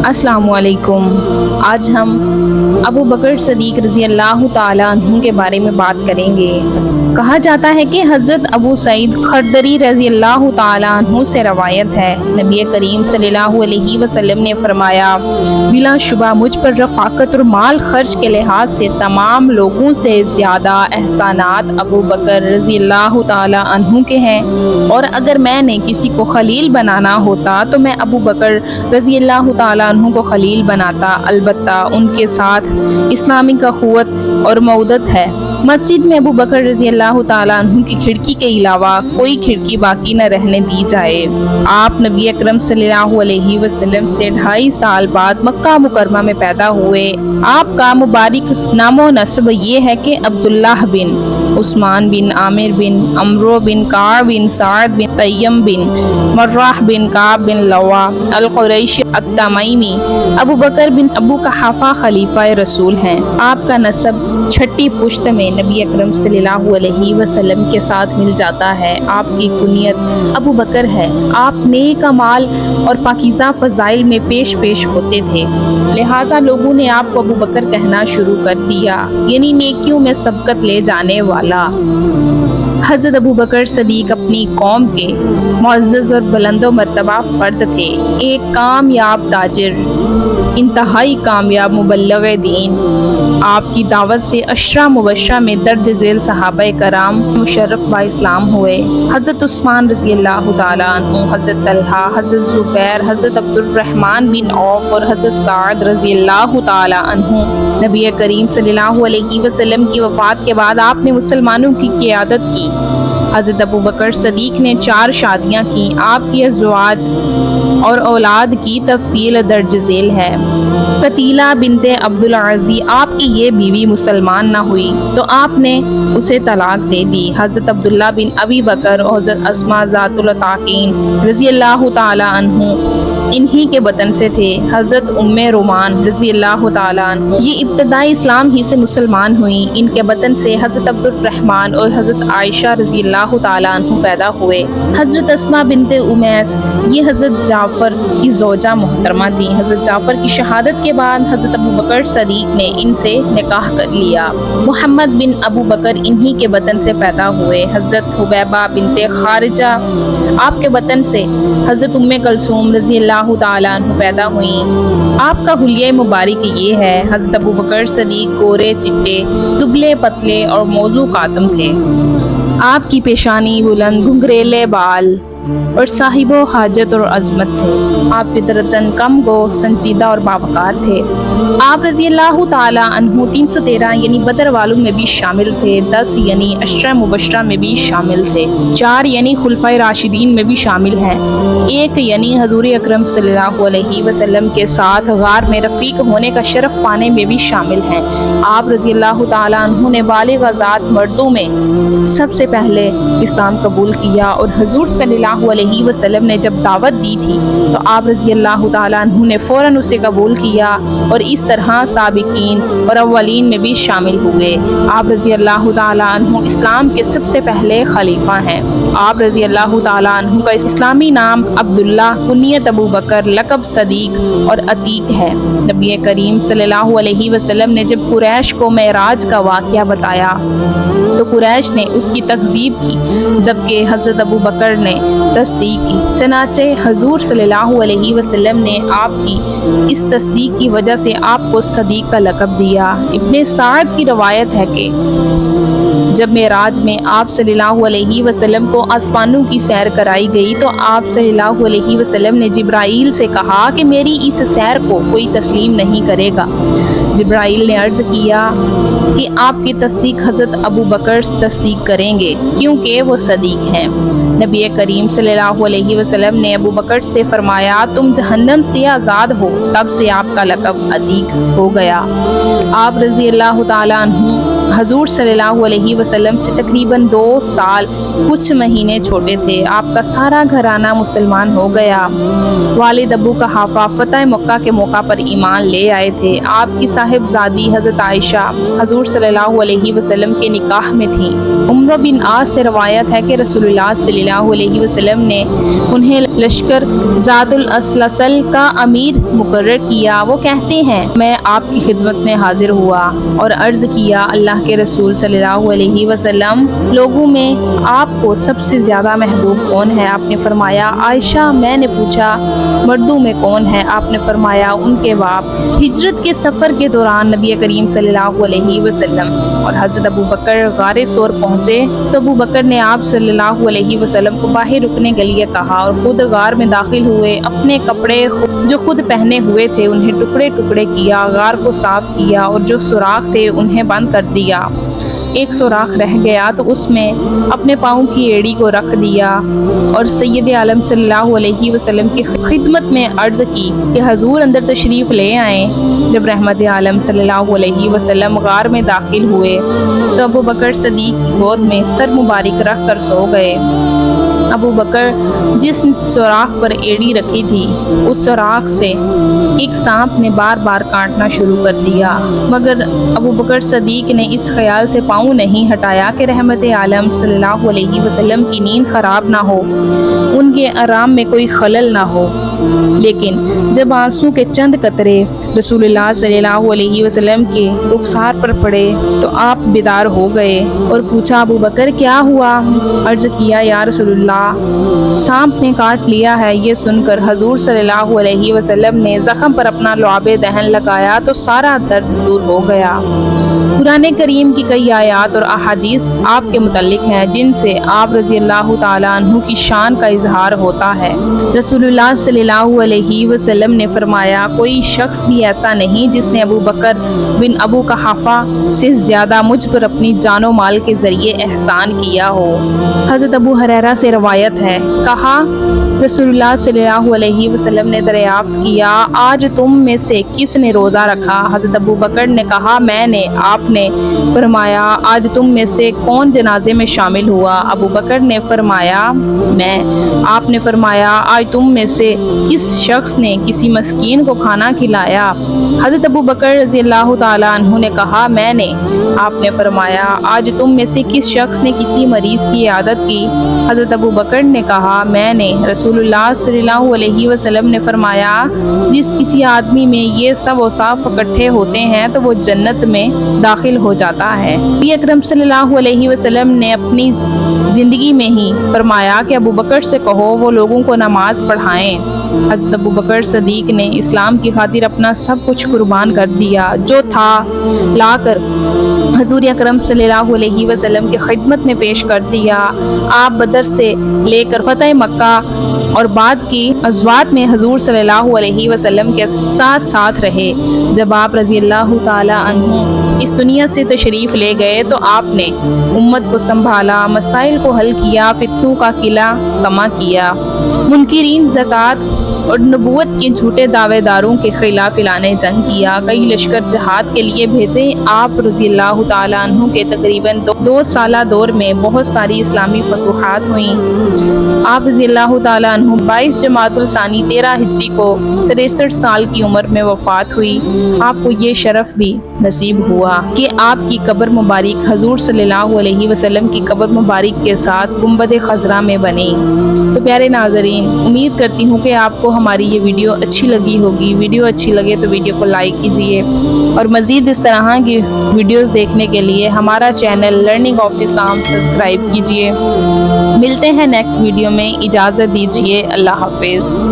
अस्सलाम वालेकुम। आज हम अबू बकर सदीक रज़ी अल्लाह ताला अन्हु के बारे में बात करेंगे। कहा जाता है कि हज़रत अबू सईद खरदरी रज़ी अल्लाह ताला अन्हु से रवायत है, नबी करीम सल्लल्लाहु अलैहि वसल्लम ने फरमाया, बिला शुबा मुझ पर रफ़ाकत और माल खर्च के लिहाज से तमाम लोगों से ज़्यादा एहसानात अबू बकर रज़ी अल्लाह ताला अन्हु के हैं, और अगर मैंने किसी को खलील बनाना होता तो मैं अबू बकर रज़ी अल्लाह ताला अन्हु को खलील बनाता। अलबत्ता उनके साथ इस्लामी अखुवत और मऊदत है। मस्जिद में अबू बकर रज़ी अल्लाह ताला अन्हु की खिड़की के अलावा कोई खिड़की बाकी न रहने दी जाए। आप नबी अकरम सल्लल्लाहु अलैहि वसल्लम से 2.5 साल बाद मक्का मुकरमा में पैदा हुए। आपका मुबारक नामो नस्ब ये है कि अब्दुल्लाह बिन उस्मान बिन आमिर बिन अमरो बिन कार बिन साद बिन तय्यम बिन मर्राह बिन काब बिन लवा अल कुरैशी अत-तमीमी अबू बकर बिन अबू कहाफा खलीफा रसूल हैं। आपका नस्ब छठी पुश्त में नबी अकरम सल्लल्लाहु अलैहि वसल्लम के साथ मिल जाता है। आपकी कुनियत अबू बकर है। आप नेक अमाल और पाकीज़ा फ़ज़ाइल में पेश होते थे, लिहाजा लोगों ने आपको अबू बकर कहना शुरू कर दिया, यानी नेकियों में सबकत ले जाने वाला। हज़रत अबू बकर सदीक अपनी कौम के मुअज़्ज़ज़ और बुलंदो मर्तबा फ़र्द थे। एक कामयाब ताजिर, इंतहाई कामयाब मुबल्लिग़ दीन। आपकी दावत से अशरा मुबशरा में दर्ज झेल सहाबा कराम मुशर्रफ बा इस्लाम हुए। हज़रत उस्मान रज़ी अल्लाह ताला अन्हु, हज़रत तलहा, हज़रत ज़ुबैर, हज़रत अब्दुर्रहमान बिन औफ और हज़रत साद रज़ी अल्लाह ताला अन्हु। नबी करीम सल्लल्लाहु अलैहि वसल्लम की वफ़ात के बाद आपने मुसलमानों की क़ियादत की। हज़रत अबू बकर सदीक ने 4 शादियाँ की। आपकी अज़वाज और औलाद की तफसील दर्ज झेल है। कतीला बिनते अब्दुल अज़ीज़, आपकी ये बीवी मुसलमान न हुई तो आपने उसे तलाक दे दी। हज़रत अब्दुल्ला बिन अबी बकर और हज़रत अस्मा ज़ातुल ताक़ीन रज़ी अल्लाह ताला अन्हु इन्हीं के बतन से थे। हज़रत उम्मे रोमान रज़ी अल्लाह ताला अन्हु ये इब्तदाई इस्लाम ही से मुसलमान हुई। इनके बतन से हज़रत अब्दुर्रहमान और हज़रत आयशा रज़ी अल्लाह ताला अन्हु पैदा हुए। हज़रत अस्मा बिनते उमैस ये हज़रत जाफ़र की ज़ौजा मोहतरमा थी। हज़रत जाफ़र की शहादत के बाद हज़रत अबू बकर सदीक ने इनसे निकाह कर लिया। मोहम्मद बिन अबू बकर इन्हीं के बतन से पैदा हुए। हज़रत हुबैबा बिनते खारिजा आपके बतन से हज़रत उम्मे कलसूम रज़ी अल्लाह ताला अन्हु पैदा हुई। आपका हुलिया मुबारक ये है। हज़रत अबू बकर सदीक गोरे चिट्टे दुबले पतले और मौजू कातम थे। आपकी पेशानी बुलंद घुंघरेले बाल और साहिबो हाजत और अजमत थे। आप फितरतन कम गो संजीदा और बावकार थे। आप रज़ी अल्लाह ताला अन्हु 313 यानी बदर वालों में भी शामिल थे। 10 यानी अशरा मुबशरा में भी शामिल थे। 4 यानी खुलफाए राशिदीन में भी शामिल हैं। 1 यानी हजूर अकरम सल्लल्लाहु अलैहि वसल्लम के साथ गार में रफ़ीक होने का शरफ पाने में भी शामिल हैं। आप रज़ी अल्लाह ताला अन्हु ने बालिग़ आज़ाद मर्दों में सबसे पहले इस्लाम कबूल किया, और हजूर सल्लल्लाहु अलैहि वसल्लम ने जब दावत दी थी तो आप रज़ी अल्लाह ताला अन्हु ने फ़ौरन उसे कबूल किया, और इस तरह साबिकीन और अव्वलीन में भी शामिल हुए। आप रज़ी अल्लाह ताला अन्हु इस्लाम के सबसे पहले खलीफा हैं। आप रज़ी अल्लाह ताला अन्हु का इस्लामी नाम अब्दुल्ला, कुनियत अबू बकर, लक़ब सदीक और अतीक है। नबी करीम सल्लल्लाहु अलैहि वसल्लम ने जब कुरैश को मेराज का वाक़या बताया तो कुरैश ने उसकी तकज़ीब की, जबकि हज़रत अबू बकर ने तस्दीक की। चनाचे हजूर सल्लल्लाहु अलैहि वसल्लम ने आपकी इस तस्दीक की वजह से आपको सदीक का लक़ब दिया। इब्ने साद की रवायत है कि जब मेराज में आप सल्लल्लाहु अलैहि वसल्लम को आसमानों की सैर कराई गई तो आप सल्लल्लाहु अलैहि वसल्लम ने जिब्राइल से कहा कि मेरी इस सैर को कोई तस्लीम नहीं करेगा। जिब्राइल ने अर्ज़ किया कि आपकी तस्दीक हज़रत अबू बकर तस्दीक करेंगे, क्योंकि वो सदीक हैं। नबी करीम सल्लल्लाहु अलैहि वसल्लम ने अबू बकर से फरमाया, तुम जहन्नम से आज़ाद हो। तब से आपका लक़ब अतीक हो गया। आप रज़ी अल्लाह ताला अन्हु حضور صلی اللہ علیہ وسلم سے تقریباً 2 سال کچھ مہینے چھوٹے تھے آپ کا سارا گھرانہ مسلمان ہو گیا۔ والد ابو قحافہ فتح مکہ کے موقع پر ایمان لے آئے تھے۔ آپ کی صاحبزادی حضرت عائشہ حضور صلی اللہ علیہ وسلم کے نکاح میں تھیں۔ عمرو بن عاص سے روایت ہے کہ رسول اللہ صلی اللہ علیہ وسلم نے انہیں لشکر ذات الاسلسل کا امیر مقرر کیا۔ وہ کہتے ہیں میں آپ کی خدمت میں حاضر ہوا اور عرض کیا اللہ کے رسول صلی اللہ علیہ وسلم لوگوں میں آپ کو سب سے زیادہ محبوب کون ہے؟ آپ نے فرمایا عائشہ۔ میں نے پوچھا مردوں میں کون ہے؟ آپ نے فرمایا ان کے باپ۔ ہجرت کے سفر کے دوران نبی کریم صلی اللہ علیہ وسلم اور حضرت ابو بکر غار ثور پہنچے تو ابو بکر نے آپ صلی اللہ علیہ وسلم کو باہر رکنے کے لیے کہا اور خود غار میں داخل ہوئے۔ اپنے کپڑے جو خود پہنے ہوئے تھے انہیں ٹکڑے ٹکڑے کیا، غار کو صاف کیا اور جو سوراخ تھے انہیں بند کر دیا۔ ایک سوراخ رہ گیا تو اس میں اپنے پاؤں کی ایڑی کو رکھ دیا اور سید عالم صلی اللہ علیہ وسلم کی خدمت میں عرض کی کہ حضور اندر تشریف لے آئیں۔ جب رحمت عالم صلی اللہ علیہ وسلم غار میں داخل ہوئے تو ابو بکر صدیق کی گود میں سر مبارک رکھ کر سو گئے۔ ابو بکر جس سوراخ پر ایڑی رکھی تھی اس سوراخ سے ایک سانپ نے بار بار کاٹنا شروع کر دیا، مگر ابو بکر صدیق نے اس خیال سے پاؤں نہیں ہٹایا کہ رحمت عالم صلی اللہ علیہ وسلم کی نیند خراب نہ ہو، ان کے آرام میں کوئی خلل نہ ہو۔ لیکن جب آنسو کے چند قطرے رسول اللہ صلی اللہ علیہ وسلم کے رخسار پر پڑے تو آپ بیدار ہو گئے اور پوچھا ابو بکر کیا ہوا؟ عرض کیا یا رسول اللہ سانپ نے کاٹ لیا ہے۔ یہ سن کر حضور صلی اللہ علیہ وسلم نے زخم پر اپنا لعاب دہن لگایا تو سارا درد دور ہو گیا۔ قرآن کریم کی کئی آیات اور احادیث آپ کے متعلق ہیں جن سے آپ رضی اللہ تعالیٰ عنہ کی شان کا اظہار ہوتا ہے۔ رسول اللہ صلی اللہ علیہ وسلم نے فرمایا کوئی شخص بھی ایسا نہیں جس نے ابو بکر بن ابو قحافہ سے زیادہ مجھ پر اپنی جان و مال کے ذریعے احسان کیا ہو۔ حضرت ابو ہریرہ سے روایت ہے کہا رسول اللہ صلی اللہ علیہ وسلم نے دریافت کیا آج تم میں سے کس نے روزہ رکھا؟ حضرت ابو بکر نے کہا میں نے۔ آپ نے فرمایا آج تم میں سے کون جنازے میں شامل ہوا؟ ابو بکر نے فرمایا میں۔ آپ نے فرمایا آج تم میں سے کس شخص نے کسی مسکین کو کھانا کھلایا؟ حضرت ابو بکر رضی اللہ تعالیٰ عنہ نے کہا میں نے۔ آپ نے فرمایا آج تم میں سے کس شخص نے کسی مریض کی عیادت کی؟ حضرت ابو بکر نے کہا میں نے۔ رسول اللہ صلی اللہ علیہ وسلم نے فرمایا جس کسی آدمی میں یہ سب اوصاف اکٹھے ہوتے ہیں تو وہ جنت میں داخل ہو جاتا ہے۔ نبی اکرم صلی اللہ علیہ وسلم نے اپنی زندگی میں ہی فرمایا کہ ابو بکر سے کہو وہ لوگوں کو نماز پڑھائیں۔ حضرت ابو بکر صدیق نے اسلام کی خاطر اپنا سب کچھ قربان کر دیا، جو تھا لا کر حضور اکرم صلی اللہ علیہ وسلم کی خدمت میں پیش کر دیا۔ آپ بدر سے لے کر فتح مکہ اور بعد کی غزوات میں حضور صلی اللہ علیہ وسلم کے ساتھ ساتھ رہے۔ جب آپ رضی اللہ تعالی عنہ اس دنیا سے تشریف لے گئے تو آپ نے امت کو سنبھالا، مسائل کو حل کیا، فتنوں کا قلعہ کما کیا، منکرین زکوٰۃ اور نبوت کے جھوٹے دعوے داروں کے خلاف اعلان جنگ کیا، کئی لشکر جہاد کے لیے بھیجے۔ آپ رضی اللہ تعالیٰ عنہ کے تقریباً 2 سالہ دور میں بہت ساری اسلامی فتوحات ہوئیں۔ آپ رضی اللہ تعالیٰ عنہ 22 جمادی الثانی 13 ہجری کو 63 سال کی عمر میں وفات ہوئی۔ آپ کو یہ شرف بھی نصیب ہوا کہ آپ کی قبر مبارک حضور صلی اللہ علیہ وسلم کی قبر مبارک کے ساتھ گنبد خضرا میں بنی۔ تو پیارے ناظرین، امید کرتی ہوں کہ آپ کو ہماری یہ ویڈیو اچھی لگی ہوگی۔ ویڈیو اچھی لگے تو ویڈیو کو لائک کیجیے اور مزید اس طرح کی ویڈیوز دیکھنے کے لیے ہمارا channel learning of Islam subscribe کیجیے۔ ملتے ہیں نیکسٹ ویڈیو میں، اجازت دیجیے، اللہ حافظ۔